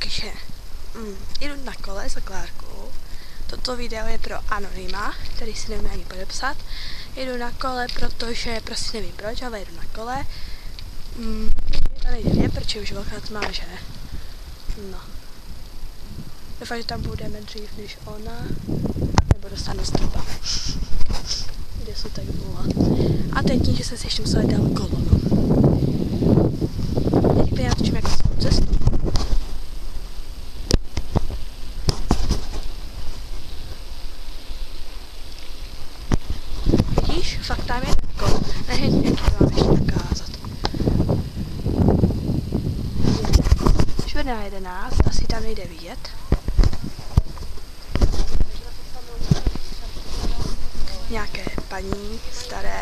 Takže jdu na kole za Klárkou. Toto video je pro anonyma, který si nemůže ani podepsat. Jedu na kole, protože prostě nevím proč, ale jedu na kole. Tady jde, protože už velká tma, že? No. Doufám, že tam budeme dřív než ona. Nebo dostanu strpa. Kde jsou tak byla. A teď tím, že jsem si ještě musela dát kolo. Teď já točím jako svou cestu. Vidíš? Fakt tam je kolo. Nevím, jaký to mám ještě ukázat. Čtvrt na 11, asi tam nejde vidět. Nějaké paní staré.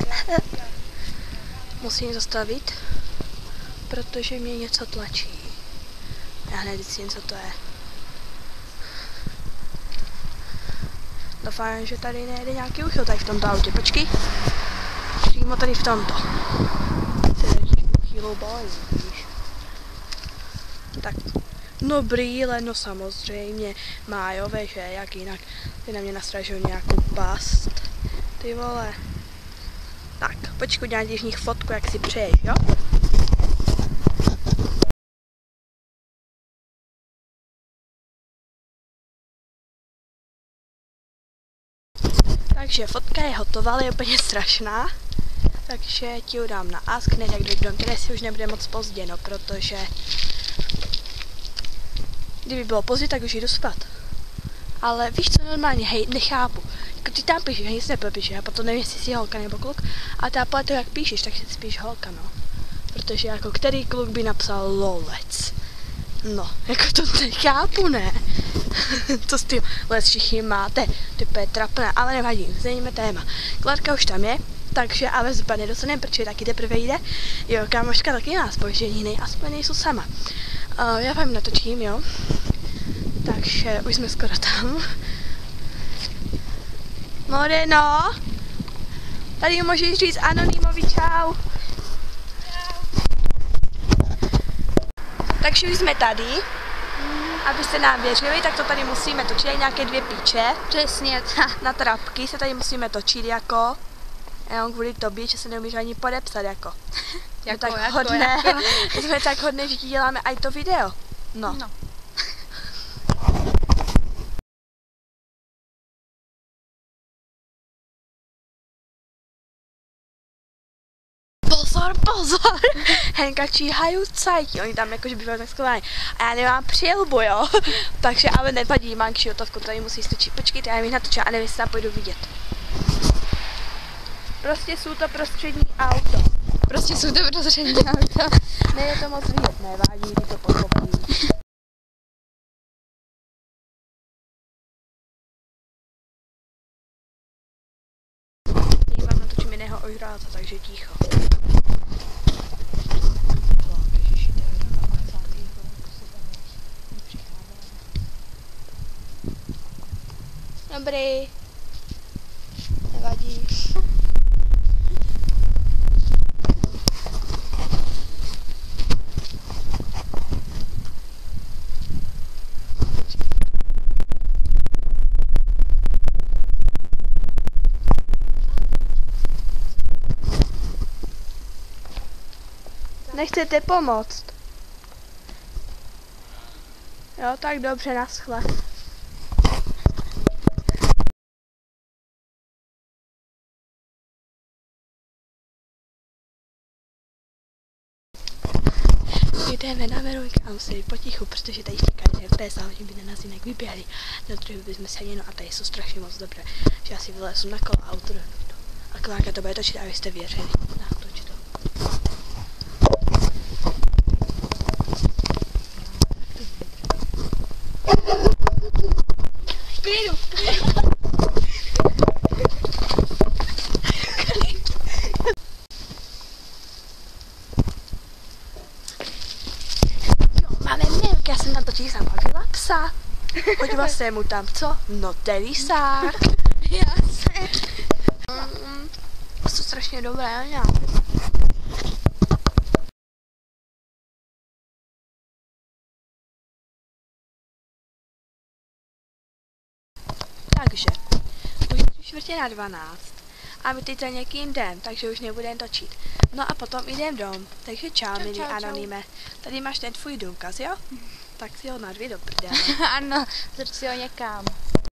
Musím zastavit, protože mě něco tlačí. Já hned zjistím, co to je. Doufám, že tady nejde nějaký úchyl tady v tomto autě. Počkej. Přímo tady v tomto. Úchylou bojí, víš. Tak. No brýle, no samozřejmě. Májové, že? Jak jinak. Ty na mě nastražují nějakou past. Ty vole. Tak, počkej, udělám ti z nich fotku, jak si přeješ, jo? Takže fotka je hotová, ale je úplně strašná. Takže ti ji dám na Ask, jak dojdu dom, které si už nebude moc pozdě, no, protože kdyby bylo pozdě, tak už jdu spát. Ale víš co, normálně, hej, nechápu. Jako ty tam píšeš, nic nepopíšeš, a potom nevím, jestli jsi holka nebo kluk, a ta podle toho, jak píšeš, tak si spíš holka, no. Protože jako který kluk by napsal lolec. No, jako to nechápu, ne? To s tím lec všichni máte, to je trapné, ale nevadí, změníme téma. Klárka už tam je, takže ale zba nedostanem, protože taky teprve jde. Jo, kámoška taky má zpoždění, aspoň nejsou sama. Já vám natočím, jo. Takže už jsme skoro tam. Moreno, tady můžeš říct anonymovi čau. Takže už jsme tady. Abyste nám věřili, tak to tady musíme točit, nějaké 2 piče. Přesně. Na trapky se tady musíme točit jako. Jenom kvůli tobě, že se neumíš ani podepsat jako. Jako, Jsme tak hodné, že ti děláme i to video. No. Pozor! Henka číhají cajti, oni tam jakože bývají tak skvělí. A já nemám přilbu, jo. Takže ale nevadí, mám kšijotovku, tady musí stočit. Počkejte, já jim natočím a nevím, jestli tam půjdu vidět. Prostě jsou to prostřední auto. Ne, je to moc vidět, nevadí, ty to pochopí. Teď vám natočím jiného ožráta, takže ticho. Dobrý. Nevadí. Nechcete pomoct? Jo, tak dobře, naschle. Jdeme na Veronika a museli potichu, protože tady štíkají pes a hodně by na nás jinak vyběhli. Na druhý bychom se ani, no a tady jsou strašně moc dobré, že já si vylezu na kolo a auto. A Klárka to bude točit, abyste věřili. Toč to. Klidu! Máme milk, já jsem tam totiž zabavila psa. Chodila jsem mu tam, co? No telisák. Jasně. To jsou strašně dobré, ne? Takže, už je 11:45 a my teď za někým jdem, takže už nebudeme točit. No a potom jdem dom, takže čau, milý anoníme. Tady máš ten tvůj důkaz, jo? Tak si ho narvi do prdele. Ano, zrť si ho někam.